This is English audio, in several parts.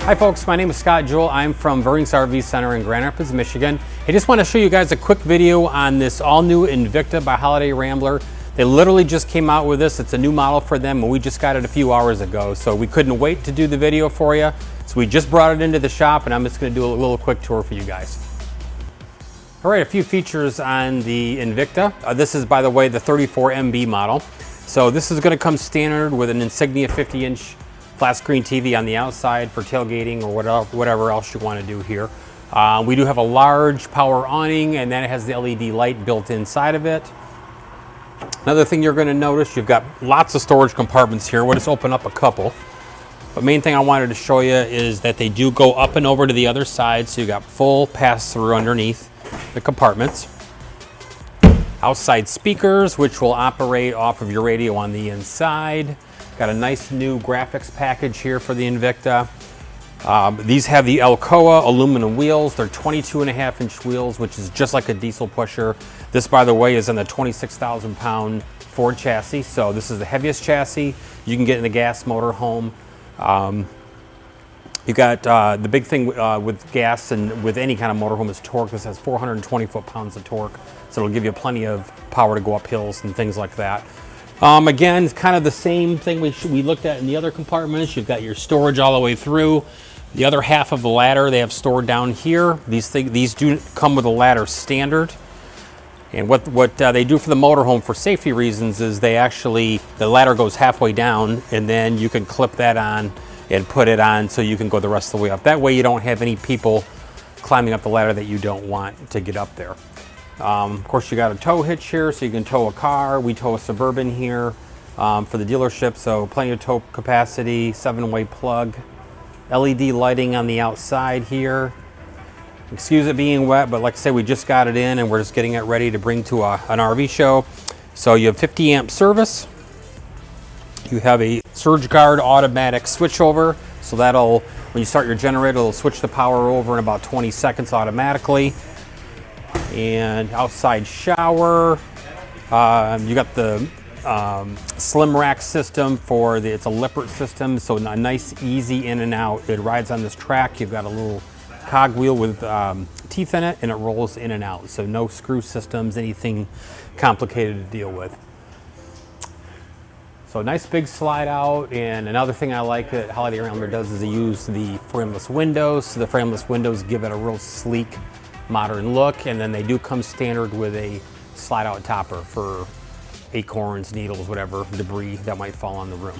Hi folks, my name is Scott Jewell. I'm from Veurink's RV Center in Grand Rapids, Michigan. I just want to show you guys a quick video on this all-new Invicta by Holiday Rambler. They literally just came out with this. It's a new model for them, and we just got it a few hours ago, so we couldn't wait to do the video for you. So we just brought it into the shop, and I'm just going to do a little quick tour for you guys. All right, a few features on the Invicta. This is, by the way, the 34MB model. So this is going to come standard with an Insignia 50-inch flat screen TV on the outside for tailgating or whatever else you want to do here. We do have a large power awning, and then it has the LED light built inside of it. Another thing you're going to notice, you've got lots of storage compartments here. We'll just open up a couple. But main thing I wanted to show you is that they do go up and over to the other side, so you got full pass-through underneath the compartments. Outside speakers, which will operate off of your radio on the inside. Got a nice new graphics package here for the Invicta. These have the Alcoa aluminum wheels. They're 22.5-inch wheels, which is just like a diesel pusher. This, by the way, is in the 26,000-pound Ford chassis. So this is the heaviest chassis you can get in the gas motorhome. You got the big thing with gas and with any kind of motorhome is torque. This has 420 foot-pounds of torque, so it'll give you plenty of power to go up hills and things like that. Again, it's kind of the same thing we looked at in the other compartments. You've got your storage all the way through. The other half of the ladder they have stored down here. These do come with a ladder standard. And what they do for the motorhome for safety reasons is the ladder goes halfway down, and then you can clip that on and put it on so you can go the rest of the way up. That way you don't have any people climbing up the ladder that you don't want to get up there. Of course, you got a tow hitch here, so you can tow a car. We tow a Suburban here for the dealership, so plenty of tow capacity, 7-way plug. LED lighting on the outside here. Excuse it being wet, but like I say, we just got it in and we're just getting it ready to bring to an RV show. So you have 50 amp service. You have a surge guard automatic switchover, so that'll, when you start your generator, it'll switch the power over in about 20 seconds automatically. And outside shower, you got the slim rack system it's a Lippert system, so a nice easy in and out. It rides on this track. You've got a little cog wheel with teeth in it, and it rolls in and out, so no screw systems, anything complicated to deal with. So nice big slide out. And another thing I like that Holiday Rambler does is they use the frameless windows. So the frameless windows give it a real sleek, modern look, and then they do come standard with a slide out topper for acorns, needles, whatever debris that might fall on the room.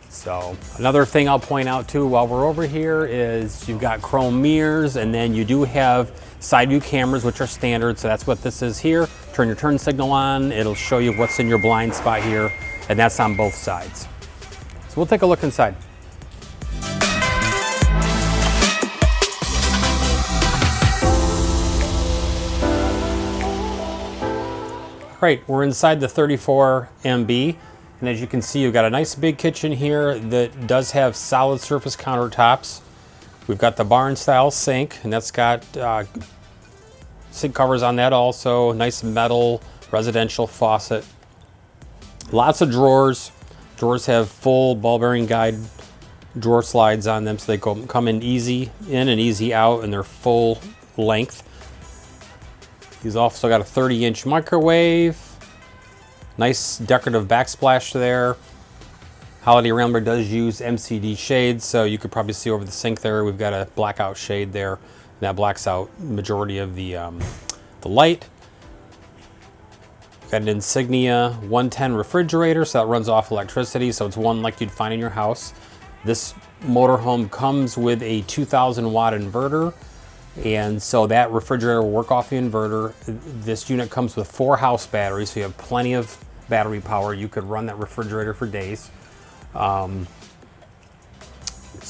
So another thing I'll point out too while we're over here is you've got chrome mirrors, and then you do have side view cameras, which are standard. So that's what this is here. Turn your turn signal on, it'll show you what's in your blind spot here, and that's on both sides. So we'll take a look inside. Right, we're inside the 34MB, and as you can see, you've got a nice big kitchen here that does have solid surface countertops. We've got the barn style sink, and that's got sink covers on that also. Nice metal residential faucet. Lots of drawers. Drawers have full ball bearing guide drawer slides on them, so they come in easy in and easy out, and they're full length. He's also got a 30-inch microwave. Nice decorative backsplash there. Holiday Rambler does use MCD shades, so you could probably see over the sink there. We've got a blackout shade there, and that blacks out the majority of the light. Got an Insignia 110 refrigerator, so that runs off electricity, so it's one like you'd find in your house. This motorhome comes with a 2,000 watt inverter, and so that refrigerator will work off the inverter. This unit comes with 4 house batteries, so you have plenty of battery power. You could run that refrigerator for days. So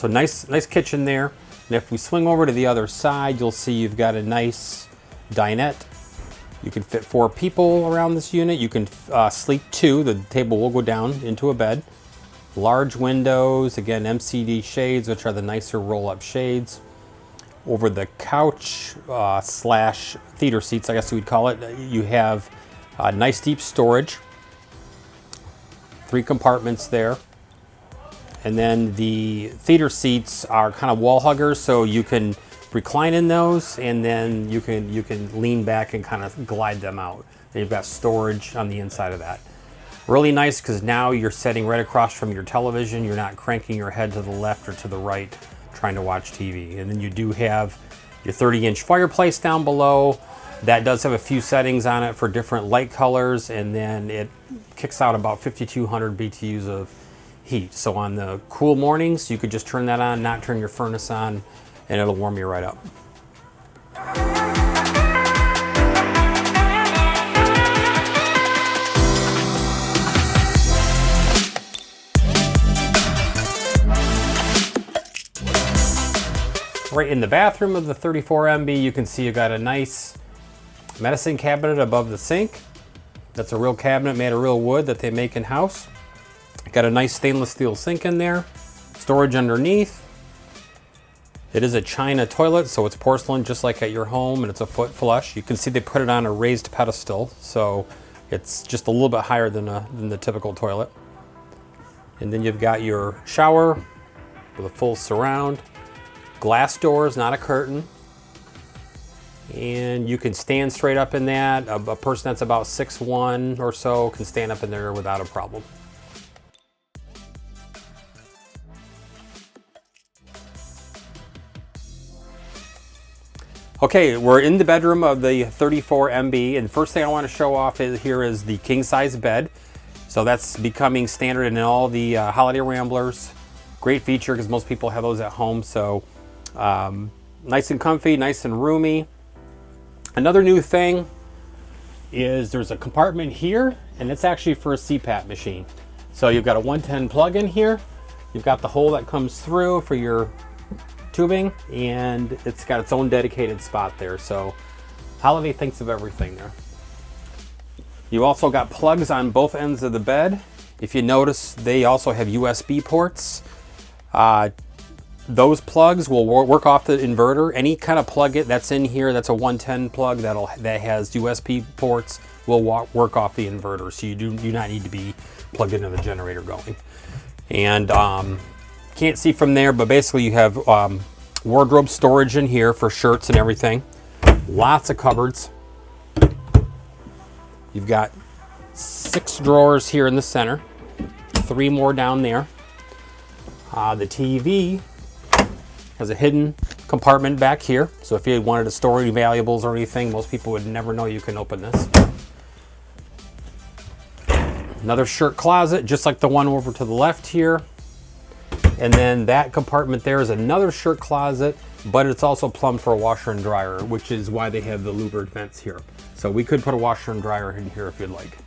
nice kitchen there. And if we swing over to the other side, you'll see you've got a nice dinette. You can fit 4 people around this unit. You can sleep 2. The table will go down into a bed. Large windows, again, MCD shades, which are the nicer roll-up shades. Over the couch slash theater seats, I guess you would call it, you have nice deep storage. 3 compartments there. And then the theater seats are kind of wall huggers, so you can recline in those, and then you can lean back and kind of glide them out. And you've got storage on the inside of that. Really nice because now you're sitting right across from your television. You're not cranking your head to the left or to the right trying to watch TV. And then you do have your 30-inch fireplace down below. That does have a few settings on it for different light colors, and then it kicks out about 5,200 BTUs of heat. So on the cool mornings, you could just turn that on, not turn your furnace on, and it'll warm you right up. Right in the bathroom of the 34MB, you can see you got a nice medicine cabinet above the sink. That's a real cabinet made of real wood that they make in-house. Got a nice stainless steel sink in there, storage underneath. It is a China toilet, so it's porcelain just like at your home, and it's a foot flush. You can see they put it on a raised pedestal, so it's just a little bit higher than the typical toilet. And then you've got your shower with a full surround. Glass doors, not a curtain. And you can stand straight up in that. A person that's about 6'1" or so can stand up in there without a problem. Okay, we're in the bedroom of the 34MB, and the first thing I want to show off here is the king size bed. So that's becoming standard in all the Holiday Ramblers. Great feature because most people have those at home. So nice and comfy, nice and roomy. Another new thing is there's a compartment here, and it's actually for a CPAP machine. So you've got a 110 plug in here. You've got the hole that comes through for your tubing, and it's got its own dedicated spot there. So Holiday thinks of everything there. You also got plugs on both ends of the bed. If you notice, they also have USB ports. Those plugs will work off the inverter. Any kind of plug that's in here that's a 110 plug that has USB ports will work off the inverter. So you do not need to be plugged into the generator going. And can't see from there, but basically you have wardrobe storage in here for shirts and everything. Lots of cupboards. You've got 6 drawers here in the center, 3 more down there. The TV has a hidden compartment back here, so if you wanted to store any valuables or anything, most people would never know you can open this. Another shirt closet, just like the one over to the left here. And then that compartment there is another shirt closet, but it's also plumbed for a washer and dryer, which is why they have the louvered vents here. So we could put a washer and dryer in here if you'd like.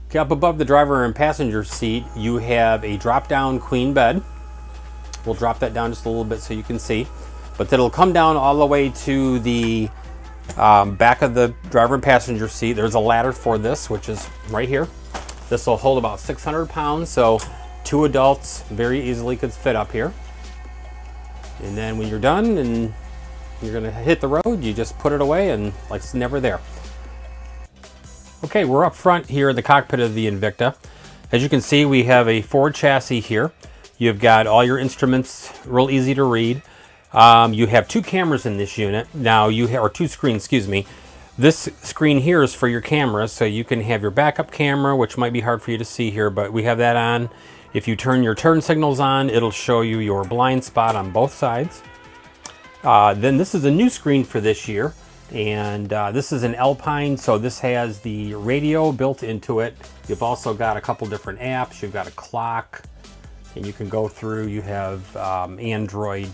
Okay, up above the driver and passenger seat, you have a drop-down queen bed. We'll drop that down just a little bit so you can see. But it'll come down all the way to the back of the driver and passenger seat. There's a ladder for this, which is right here. This will hold about 600 pounds, so 2 adults very easily could fit up here. And then when you're done and you're gonna hit the road, you just put it away and like it's never there. Okay, we're up front here in the cockpit of the Invicta. As you can see, we have a Ford chassis here. You've got all your instruments, real easy to read. You have 2 cameras in this unit. Now or 2 screens, excuse me. This screen here is for your camera, so you can have your backup camera, which might be hard for you to see here, but we have that on. If you turn your turn signals on, it'll show you your blind spot on both sides. Then this is a new screen for this year, and this is an Alpine, so this has the radio built into it. You've also got a couple different apps. You've got a clock, and you can go through. You have Android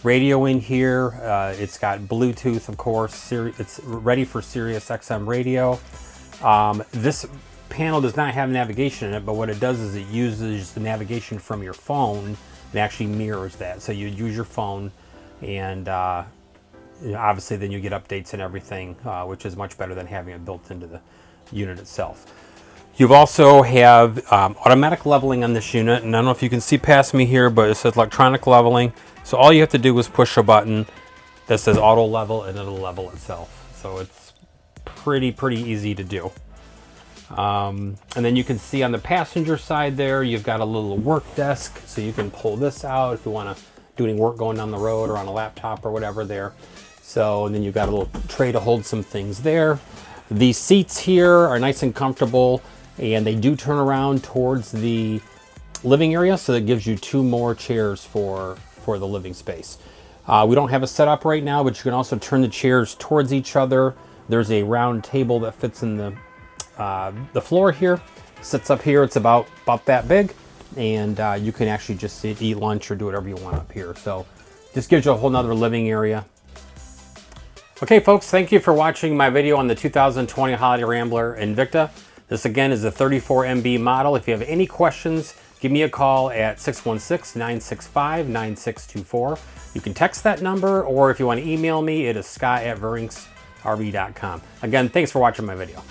radio in here. It's got Bluetooth, of course. It's ready for Sirius XM radio. This panel does not have navigation in it, but what it does is it uses the navigation from your phone and actually mirrors that. So you use your phone, and obviously then you get updates and everything, which is much better than having it built into the unit itself. You also have automatic leveling on this unit, and I don't know if you can see past me here, but it says electronic leveling. So all you have to do is push a button that says auto level, and it'll level itself. So it's pretty easy to do. And then you can see on the passenger side there, you've got a little work desk, so you can pull this out if you want to do any work going down the road or on a laptop or whatever there. So, and then you've got a little tray to hold some things there. The seats here are nice and comfortable, and they do turn around towards the living area, so that gives you 2 more chairs for the living space. We don't have a setup right now, but you can also turn the chairs towards each other. There's a round table that fits in the floor here. Sits up here, it's about that big, and you can actually just sit, eat lunch, or do whatever you want up here. So just gives you a whole nother living area. Okay folks, thank you for watching my video on the 2020 Holiday Rambler Invicta. This again is a 34MB model. If you have any questions, give me a call at 616-965-9624. You can text that number, or if you want to email me, it is scott@veurinksrv.com. Again, thanks for watching my video.